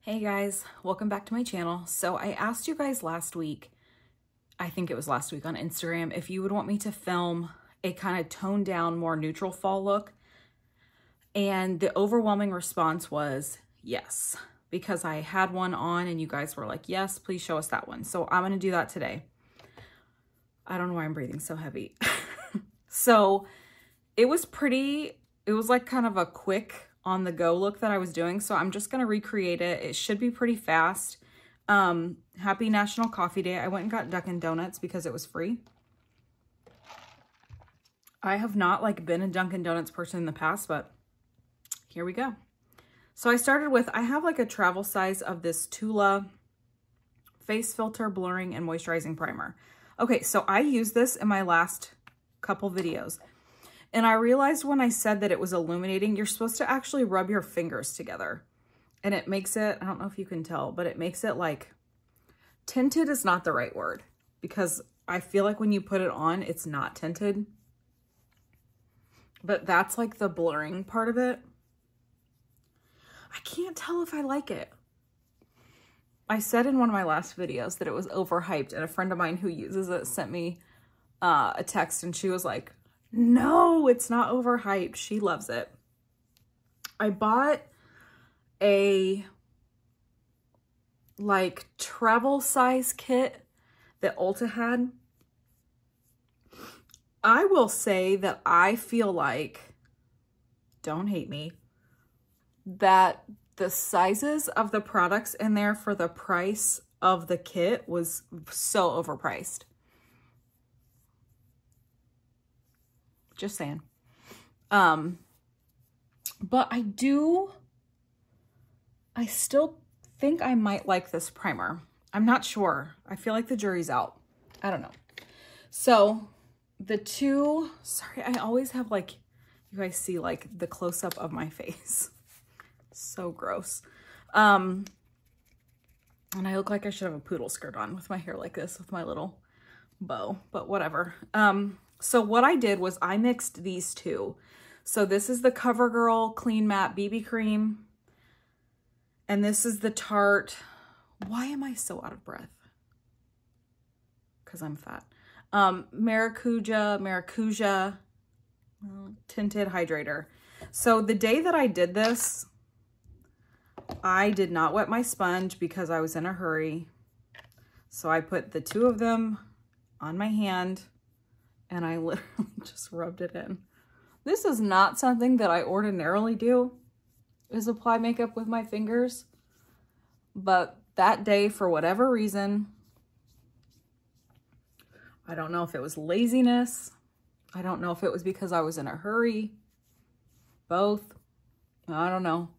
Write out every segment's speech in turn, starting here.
Hey guys, welcome back to my channel. So I asked you guys last week, I think it was last week on Instagram, if you would want me to film a kind of toned down, more neutral fall look. And the overwhelming response was yes, because I had one on and you guys were like, yes, please show us that one. So I'm going to do that today. I don't know why I'm breathing so heavy. So it was like kind of a quick on the go look that I was doing. So I'm just going to recreate it. It should be pretty fast. Happy National Coffee Day. I went and got Dunkin' Donuts because it was free. I have not been a Dunkin' Donuts person in the past, but here we go. So I started with, I have a travel size of this Tula face filter blurring and moisturizing primer. Okay, so I used this in my last couple videos. And I realized when I said that it was illuminating, you're supposed to actually rub your fingers together. And it makes it, I don't know if you can tell, but it makes it tinted is not the right word. Because I feel like when you put it on, it's not tinted. But that's the blurring part of it. I can't tell if I like it. I said in one of my last videos that it was overhyped. And a friend of mine who uses it sent me a text and she was like, no, it's not overhyped. She loves it. I bought a travel size kit that Ulta had. I will say that I feel don't hate me, that the sizes of the products in there for the price of the kit was so overpriced. Just saying. But I still think I might like this primer. I'm not sure. I feel like the jury's out. I don't know. So the two, sorry, I always have you guys see the close-up of my face. So gross. And I look like I should have a poodle skirt on with my hair like this with my little bow, but whatever. So what I did was I mixed these two. So this is the CoverGirl Clean Matte BB Cream. And this is the Tarte. Why am I so out of breath? Because I'm fat. Maracuja Tinted Hydrator. So the day that I did this, I did not wet my sponge because I was in a hurry. So I put the two of them on my hand and I literally just rubbed it in. This is not something that I ordinarily do, is apply makeup with my fingers. But that day, for whatever reason, I don't know if it was laziness. I don't know if it was because I was in a hurry. Both. I don't know.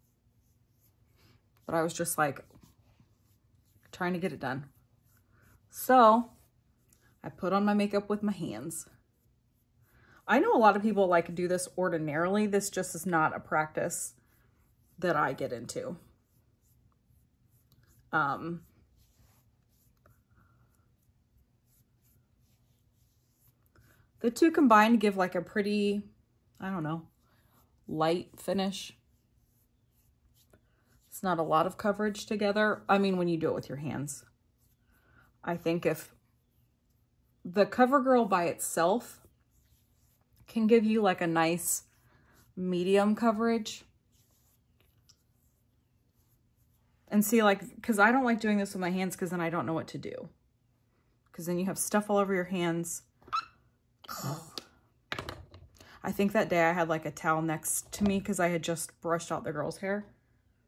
But I was just trying to get it done. So I put on my makeup with my hands. I know a lot of people do this ordinarily. This just is not a practice that I get into. The two combined give a pretty, I don't know, light finish. It's not a lot of coverage together. I mean, when you do it with your hands. I think if the CoverGirl by itself can give you a nice medium coverage. And see, because I don't like doing this with my hands because then I don't know what to do. Because then you have stuff all over your hands. I think that day I had a towel next to me because I had just brushed out the girl's hair.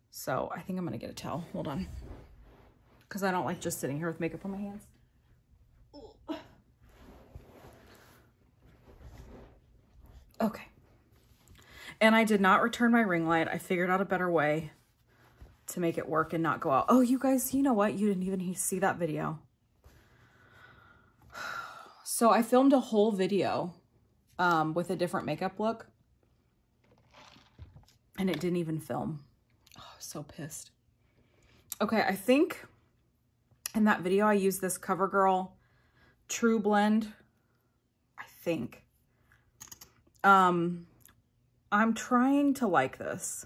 So I think I'm going to get a towel. Hold on. Because I don't like just sitting here with makeup on my hands. Okay. And I did not return my ring light. I figured out a better way to make it work and not go out. Oh, you guys, you know what? You didn't even see that video. So I filmed a whole video with a different makeup look. And it didn't even film. Oh, I was so pissed. Okay, I think in that video I used this CoverGirl True Blend, I think. I'm trying to like this.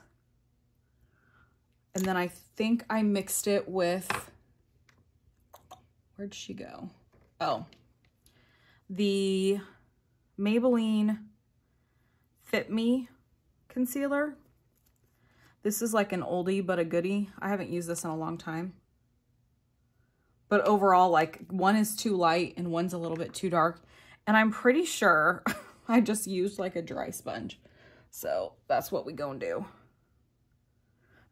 And then I think I mixed it with, where'd she go? Oh, the Maybelline Fit Me concealer. This is like an oldie but a goodie. I haven't used this in a long time. But overall, like, one is too light and one's a little bit too dark. And I'm pretty sure I just used like a dry sponge. So that's what we gonna do.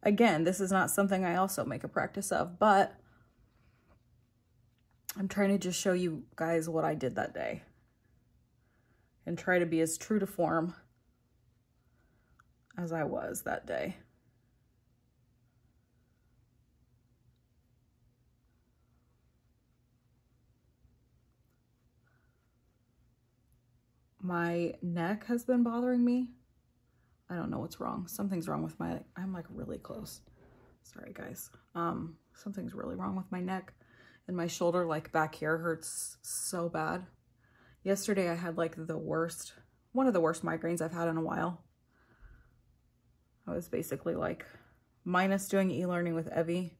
Again, this is not something I also make a practice of, but I'm trying to just show you guys what I did that day and try to be as true to form as I was that day. My neck has been bothering me. I don't know what's wrong. Something's wrong with my, I'm like really close. Sorry guys. Something's really wrong with my neck, and my shoulder, like back here, hurts so bad. Yesterday I had like the worst, one of the worst migraines I've had in a while. I was basically like, minus doing e-learning with Evie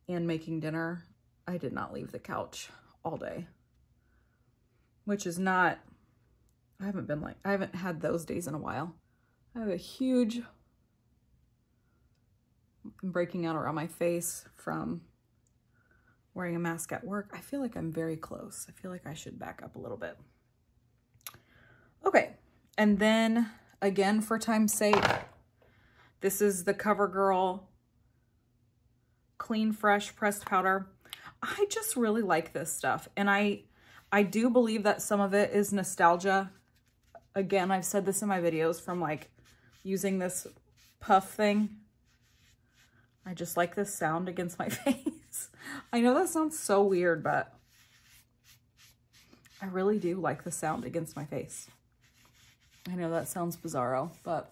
and making dinner, I did not leave the couch all day. Which is not, I haven't had those days in a while. I have a huge, I'm breaking out around my face from wearing a mask at work. I feel like I'm very close. I feel like I should back up a little bit. Okay, and then again, for time's sake, this is the CoverGirl Clean Fresh Pressed Powder. I just really like this stuff, and I do believe that some of it is nostalgia. Again, I've said this in my videos from like using this puff thing. I just like this sound against my face. I know that sounds so weird, but I really do like the sound against my face. I know that sounds bizarro, but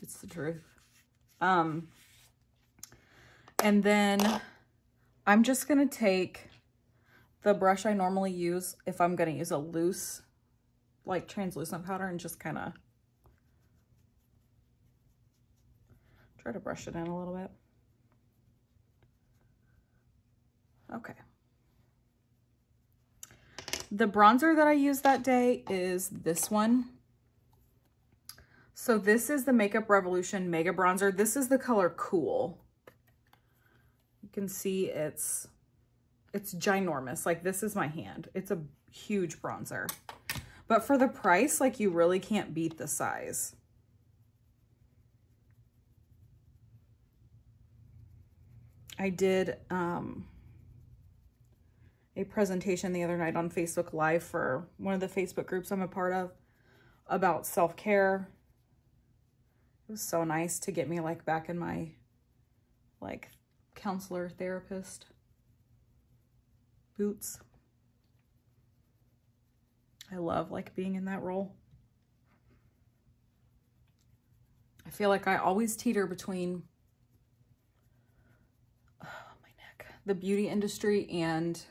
it's the truth. And then I'm just gonna take the brush I normally use if I'm gonna use a loose, like translucent powder, and just kind of try to brush it in a little bit. Okay. The bronzer that I used that day is this one. So this is the Makeup Revolution Mega Bronzer. This is the color Cool. You can see it's ginormous. Like, this is my hand. It's a huge bronzer. But for the price, like, you really can't beat the size. I did a presentation the other night on Facebook Live for one of the Facebook groups I'm a part of about self-care. It was so nice to get me like back in my like counselor therapist boots. I love like being in that role. I feel like I always teeter between the beauty industry and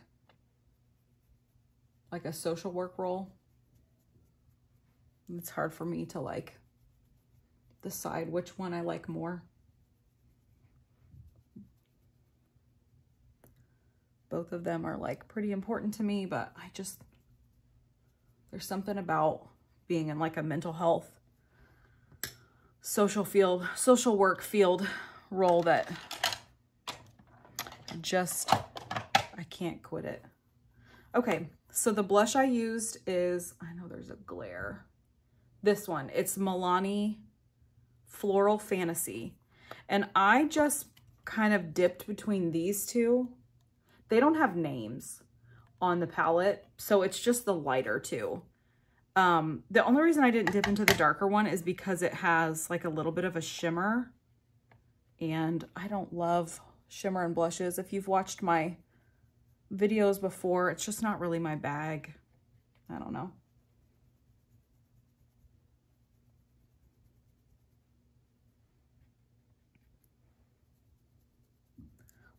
like a social work role. It's hard for me to like decide which one I like more. Both of them are like pretty important to me, but there's something about being in like a mental health, social work field role that I can't quit it. Okay, so the blush I used is, I know there's a glare. This one, it's Milani Floral Fantasy. And I just kind of dipped between these two. They don't have names on the palette, so it's just the lighter two. The only reason I didn't dip into the darker one is because it has like a little bit of a shimmer. And I don't love shimmer and blushes. If you've watched my videos before, it's just not really my bag. I don't know.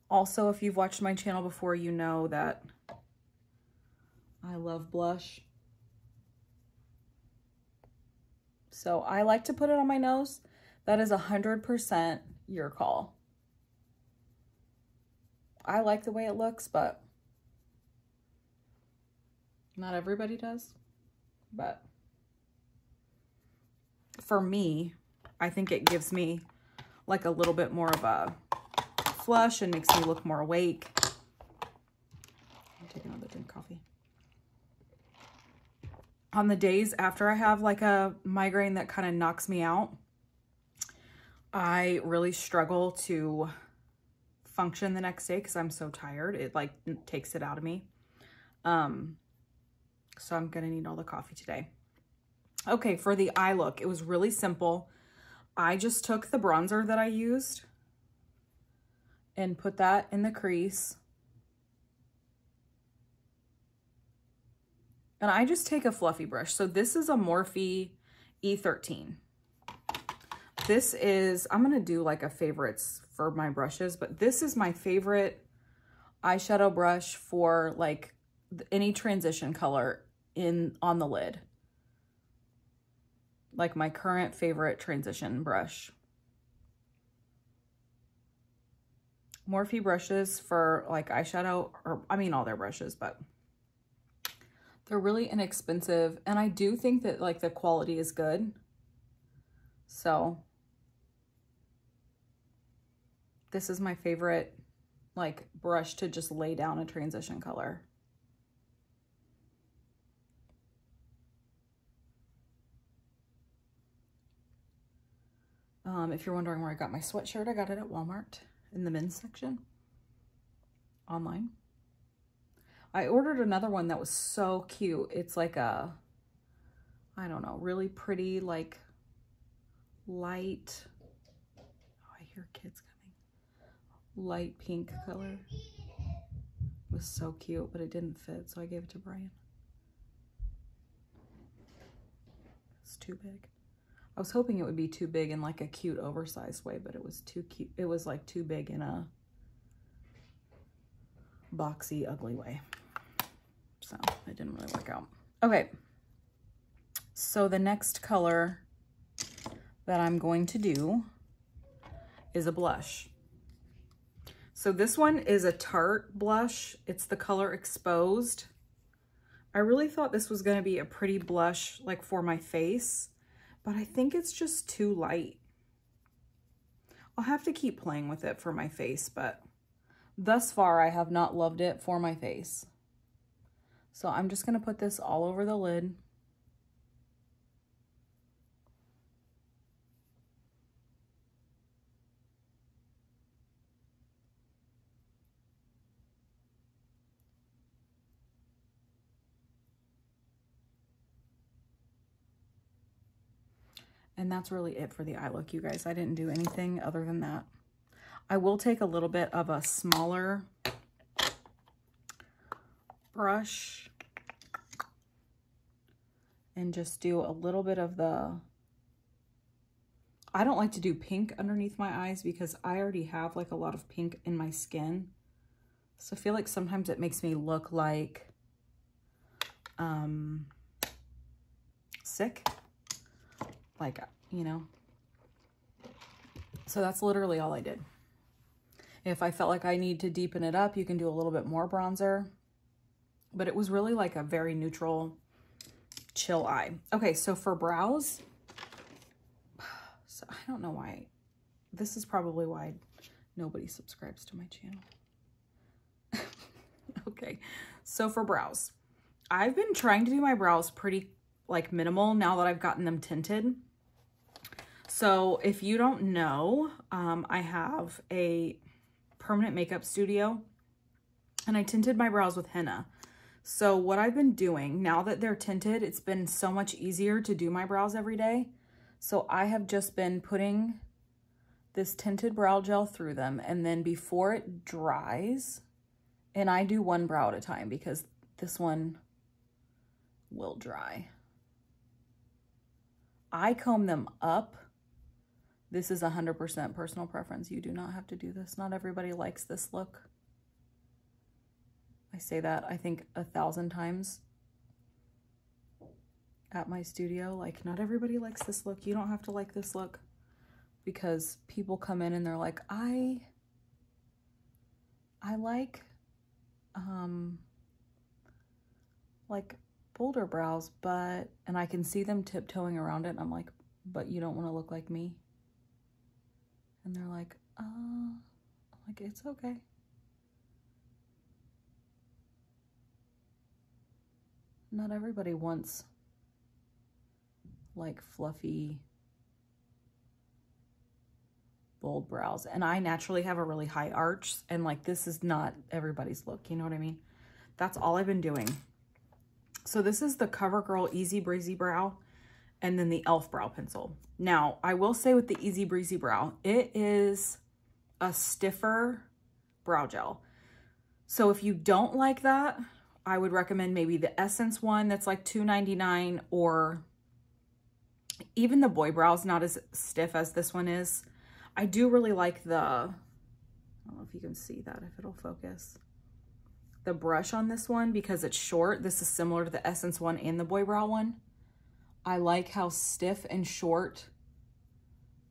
Also, if you've watched my channel before, you know that love blush. So I like to put it on my nose. That is 100% your call. I like the way it looks, but not everybody does. But for me, I think it gives me like a little bit more of a flush and makes me look more awake. I'm taking another drink of coffee. On the days after I have like a migraine that kind of knocks me out, I really struggle to function the next day because I'm so tired. It like takes it out of me. So I'm gonna need all the coffee today. Okay, for the eye look, it was really simple. I just took the bronzer that I used and put that in the crease. And I just take a fluffy brush. So this is a Morphe E13. This is, I'm gonna do like a favorites for my brushes, but this is my favorite eyeshadow brush for like any transition color on the lid. Like my current favorite transition brush. Morphe brushes for like eyeshadow, or I mean all their brushes, but they're really inexpensive. And I do think that like the quality is good. So this is my favorite like brush to just lay down a transition color. If you're wondering where I got my sweatshirt, I got it at Walmart in the men's section online. I ordered another one that was so cute. It's like a, I don't know, really pretty, like light, oh, I hear kids coming, light pink color. It was so cute, but it didn't fit, so I gave it to Brian. It's too big. I was hoping it would be too big in like a cute oversized way, but it was too cute. It was like too big in a boxy, ugly way. So it didn't really work out. Okay. So the next color that I'm going to do is a blush. So this one is a Tarte blush. It's the color Exposed. I really thought this was going to be a pretty blush like for my face, but I think it's just too light. I'll have to keep playing with it for my face, but thus far I have not loved it for my face. So I'm just going to put this all over the lid. And that's really it for the eye look, you guys. I didn't do anything other than that. I will take a little bit of a smaller brush and just do a little bit of the, I don't like to do pink underneath my eyes because I already have like a lot of pink in my skin. So I feel like sometimes it makes me look like sick. Like, you know, so that's literally all I did. If I felt like I need to deepen it up, you can do a little bit more bronzer, but it was really like a very neutral, chill eye. Okay, so for brows, so I don't know why, this is probably why nobody subscribes to my channel. Okay, so for brows, I've been trying to do my brows pretty like minimal now that I've gotten them tinted. So if you don't know, I have a permanent makeup studio and I tinted my brows with henna. So what I've been doing now that they're tinted, it's been so much easier to do my brows every day. So I have just been putting this tinted brow gel through them, and then before it dries, and I do one brow at a time because this one will dry. I comb them up. This is 100% personal preference. You do not have to do this. Not everybody likes this look. I say that, I think, 1,000 times. at my studio. Like, not everybody likes this look. You don't have to like this look, because people come in and they're like, I like bolder brows, but, and I can see them tiptoeing around it, and I'm like, but you don't want to look like me. And they're like, like, it's okay. Not everybody wants like fluffy, bold brows. And I naturally have a really high arch, and like, this is not everybody's look. You know what I mean? That's all I've been doing. So this is the CoverGirl Easy Breezy Brow, and then the e.l.f. brow pencil. Now, I will say with the Easy Breezy Brow, it is a stiffer brow gel. So if you don't like that, I would recommend maybe the Essence one that's like $2.99, or even the Boy Brow's not as stiff as this one is. I do really like the, I don't know if you can see that, if it'll focus, the brush on this one, because it's short. This is similar to the Essence one and the Boy Brow one. I like how stiff and short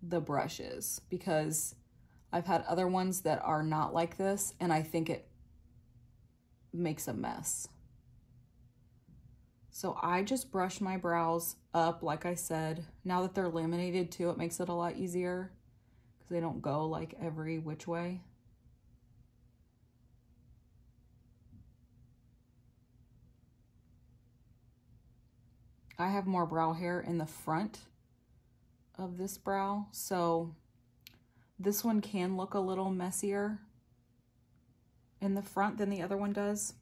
the brush is, because I've had other ones that are not like this, and I think it makes a mess. So I just brush my brows up, like I said. Now that they're laminated too, it makes it a lot easier, because they don't go like every which way. I have more brow hair in the front of this brow, so this one can look a little messier in the front than the other one does.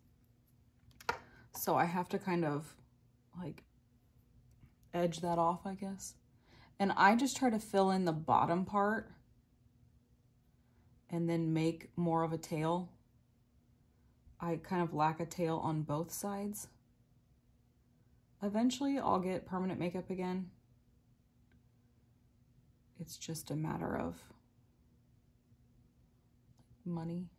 So I have to kind of like edge that off, I guess. And I just try to fill in the bottom part and then make more of a tail. I kind of lack a tail on both sides. Eventually I'll get permanent makeup again. It's just a matter of money.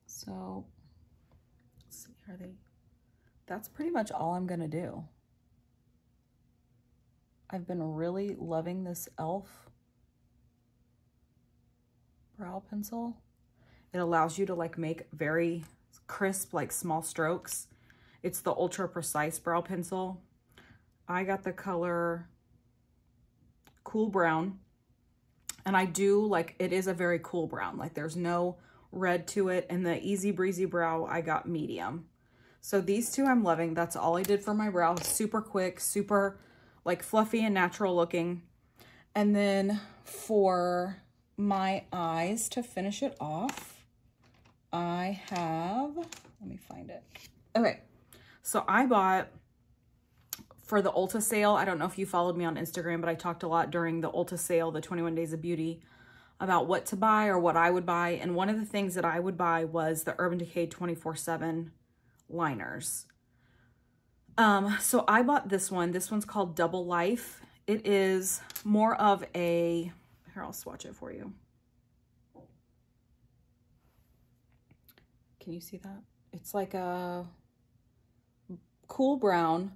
So, let's see, that's pretty much all I'm gonna do. I've been really loving this e.l.f. brow pencil. It allows you to like make very crisp, like small strokes. It's the Ultra Precise brow pencil. I got the color Cool Brown, and I do like, it is a very cool brown. Like, there's no red to it. And the Easy Breezy Brow, I got medium. So these two I'm loving. That's all I did for my brow. Super quick, super like fluffy and natural looking. And then for my eyes, to finish it off, I have, let me find it. Okay, so I bought, for the Ulta sale, I don't know if you followed me on Instagram, but I talked a lot during the Ulta sale, the 21 Days of Beauty, about what to buy or what I would buy. And one of the things that I would buy was the Urban Decay 24/7 liners. So I bought this one. This one's called Double Life. It is more of a, here, I'll swatch it for you. Can you see that? It's like a cool brown,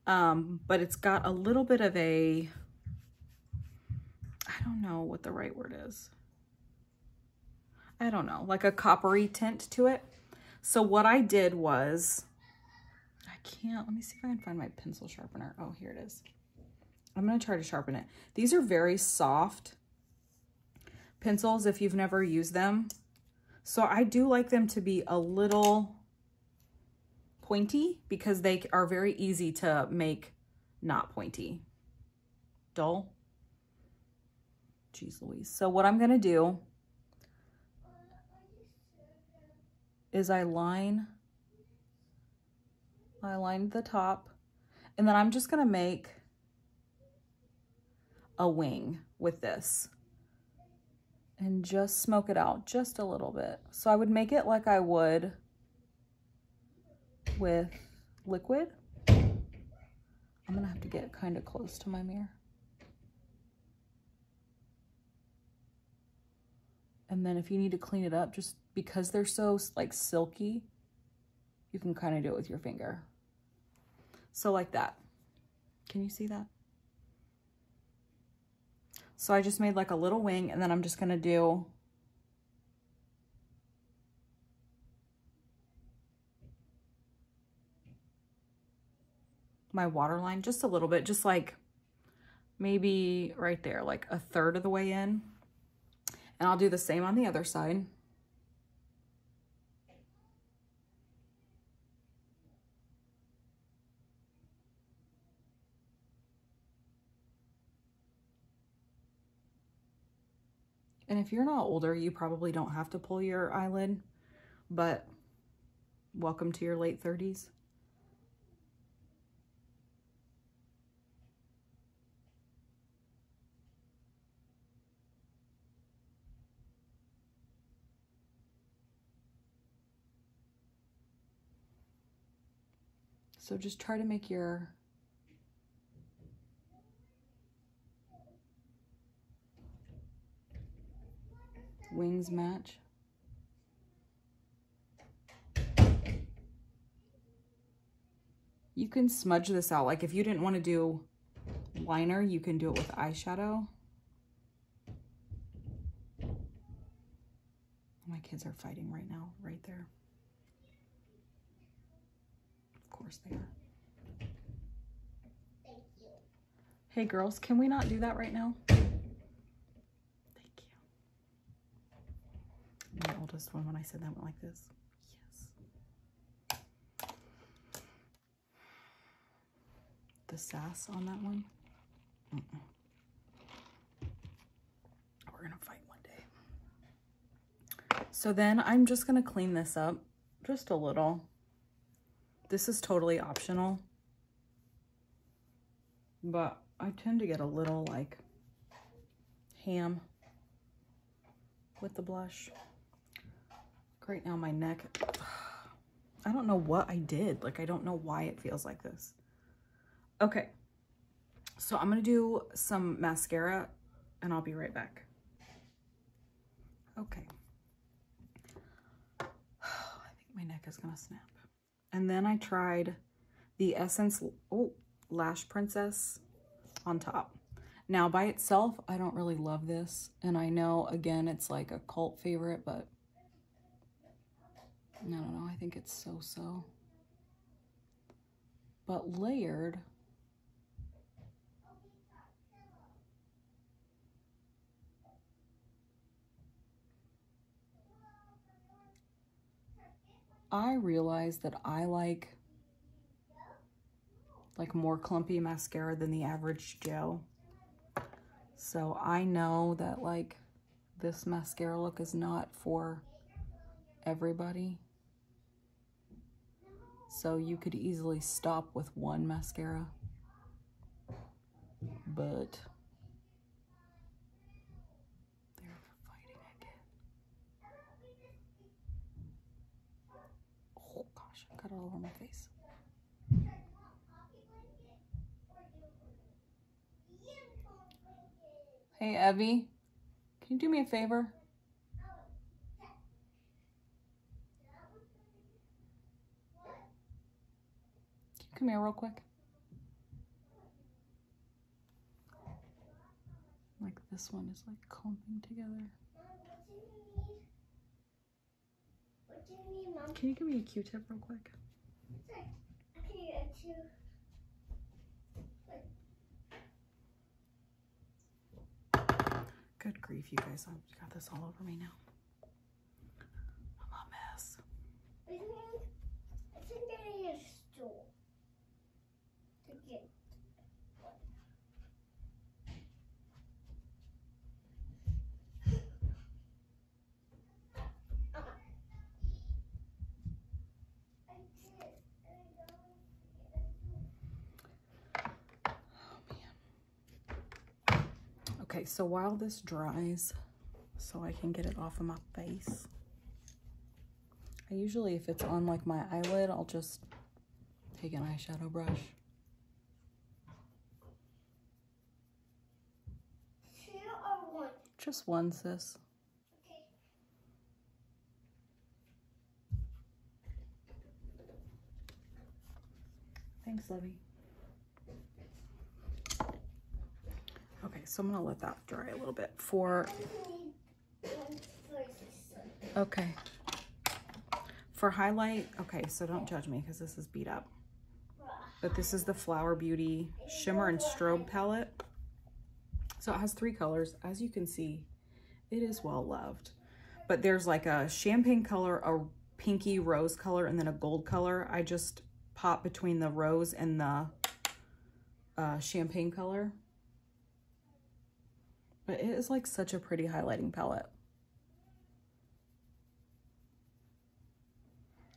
but it's got a little bit of a, I don't know what the right word is. I don't know, like a coppery tint to it. So what I did was, let me see if I can find my pencil sharpener. Oh, here it is. I'm going to try to sharpen it. These are very soft pencils if you've never used them. So I do like them to be a little pointy, because they are very easy to make not pointy. Dull. Jeez Louise. So what I'm going to do is I line the top, and then I'm just going to make a wing with this and just smoke it out just a little bit. So I would make it like I would with liquid. I'm going to have to get kind of close to my mirror. And then if you need to clean it up, just because they're so like silky, you can kind of do it with your finger. So like that. Can you see that? So I just made like a little wing, and then I'm just gonna do my waterline just a little bit, just like maybe right there, like a third of the way in. And I'll do the same on the other side. And if you're not older, you probably don't have to pull your eyelid, but welcome to your late 30s. So just try to make your wings match. You can smudge this out. Like if you didn't want to do liner, you can do it with eyeshadow. My kids are fighting right now, right there. Of course they are. Thank you. Hey girls, can we not do that right now? Thank you. My oldest one, when I said that, went like this. Yes. The sass on that one. We're gonna fight one day. So then I'm just gonna clean this up just a little. This is totally optional, but I tend to get a little like ham with the blush. Right now my neck, I don't know what I did. Like, I don't know why it feels like this. Okay, so I'm gonna do some mascara and I'll be right back. Okay. I think my neck is gonna snap. And then I tried the Essence Lash Princess on top. Now by itself, I don't really love this. And I know, again, it's like a cult favorite, but I don't know, I think it's so-so. But layered, I realized that I like more clumpy mascara than the average Joe. So I know that like this mascara look is not for everybody. So you could easily stop with one mascara. But they're fighting again. Oh gosh, I got it all over my face. Hey, Evie, can you do me a favor? Can you come here real quick? Like this one is like clumping together. What do you need, Mom? Can you give me a Q-tip real quick? Sorry. I can get you. Good grief, you guys. I've got this all over me now. I'm a mess. I think I need a stool to get. Okay, so while this dries, so I can get it off of my face, I usually, if it's on like my eyelid, I'll just take an eyeshadow brush. Two or one? Just one, sis. Okay. Thanks, Lovey. Okay, so I'm gonna let that dry a little bit for, okay. For highlight, okay, so don't judge me because this is beat up. But this is the Flower Beauty Shimmer and Strobe palette. So it has 3 colors. As you can see, it is well loved. But there's like a champagne color, a pinky rose color, and then a gold color. I just pop between the rose and the champagne color. But it is like such a pretty highlighting palette.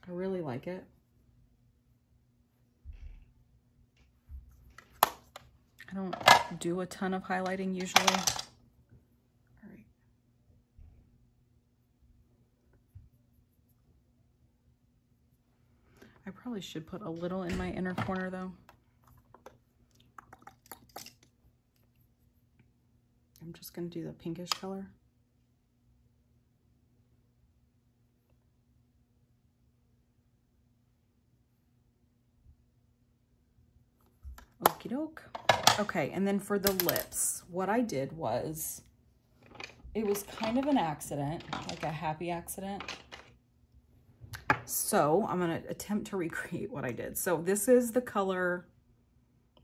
I really like it. I don't do a ton of highlighting usually. All right. I probably should put a little in my inner corner though. I'm just going to do the pinkish color. Okie doke. Okay, and then for the lips, what I did was, it was kind of an accident, like a happy accident. So I'm going to attempt to recreate what I did. So this is the color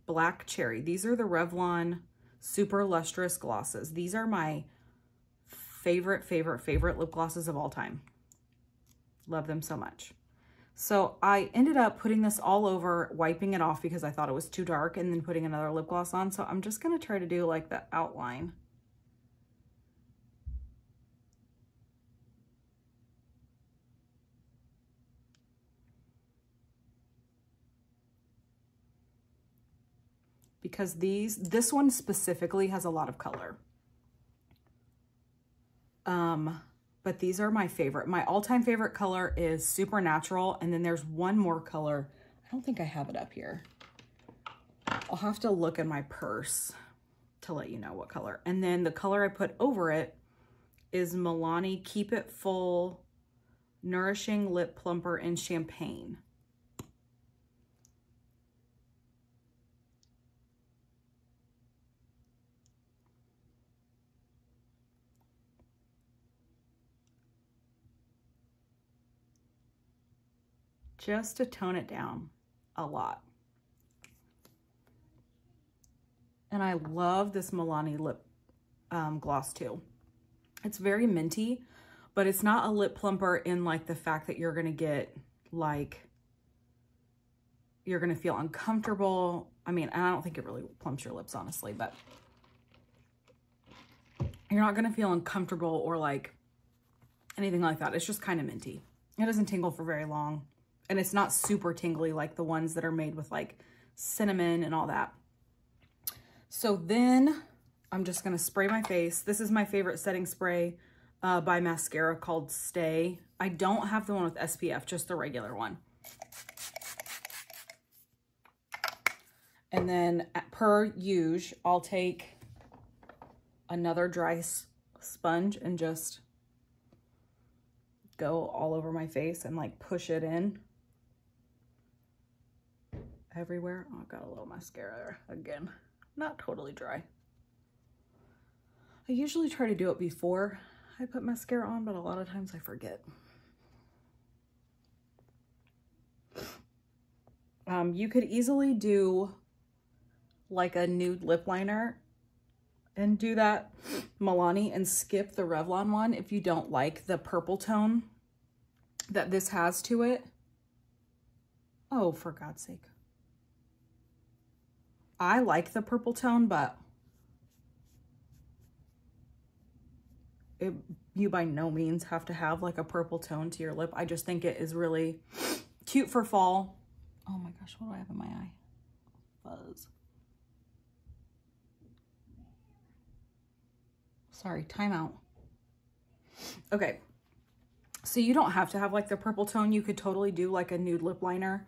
Black Cherry. These are the Revlon Super Lustrous Glosses. These are my favorite lip glosses of all time. Love them so much. So I ended up putting this all over, wiping it off because I thought it was too dark, and then putting another lip gloss on. So I'm just going to try to do like the outline. Because this one specifically has a lot of color. But these are my favorite. My all-time favorite color is Supernatural, and then there's one more color. I don't think I have it up here. I'll have to look in my purse to let you know what color. And then the color I put over it is Milani Keep It Full Nourishing Lip Plumper in Champagne. Just to tone it down a lot. And I love this Milani lip gloss too. It's very minty, but it's not a lip plumper in like the fact that you're gonna get like, you're gonna feel uncomfortable. I mean, and I don't think it really plumps your lips, honestly, but you're not gonna feel uncomfortable or like anything like that. It's just kind of minty. It doesn't tingle for very long. And it's not super tingly like the ones that are made with like cinnamon and all that. So then I'm just going to spray my face. This is my favorite setting spray by Mascara called Stay. I don't have the one with SPF, just the regular one. And then per usual, I'll take another dry sponge and just go all over my face and like push it in everywhere. Oh, I've got a little mascara there again. Not totally dry. I usually try to do it before I put mascara on, but a lot of times I forget. You could easily do like a nude lip liner and do that Milani and skip the Revlon one if you don't like the purple tone that this has to it. Oh, for God's sake. I like the purple tone, but you by no means have to have like a purple tone to your lip. I just think it is really cute for fall. Oh my gosh, what do I have in my eye? Fuzz. Sorry, timeout. Okay, so you don't have to have like the purple tone. You could totally do like a nude lip liner.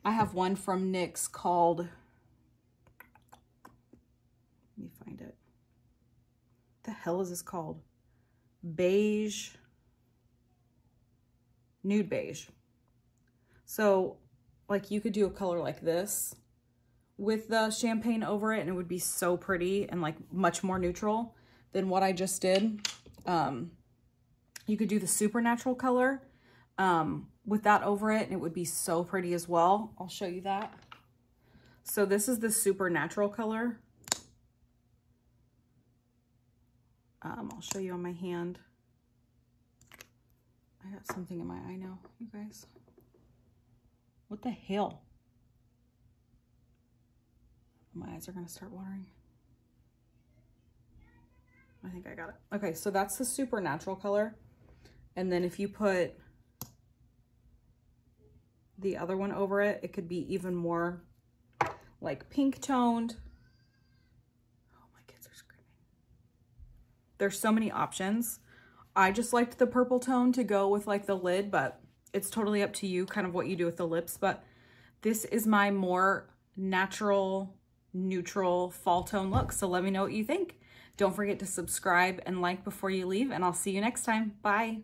I have one from NYX called, let me find it. What the hell is this called? Beige, Nude Beige. So like you could do a color like this with the champagne over it and it would be so pretty and like much more neutral than what I just did. You could do the supernatural color with that over it and it would be so pretty as well. I'll show you that. So this is the supernatural color. I'll show you on my hand. I got something in my eye now, you guys. What the hell? My eyes are gonna start watering. I think I got it. Okay, so that's the supernatural color. And then if you put the other one over it, it could be even more like pink toned. Oh, my kids are screaming. There's so many options. I just liked the purple tone to go with like the lid, but it's totally up to you kind of what you do with the lips. But this is my more natural, neutral fall tone look. So let me know what you think. Don't forget to subscribe and like before you leave, and I'll see you next time. Bye.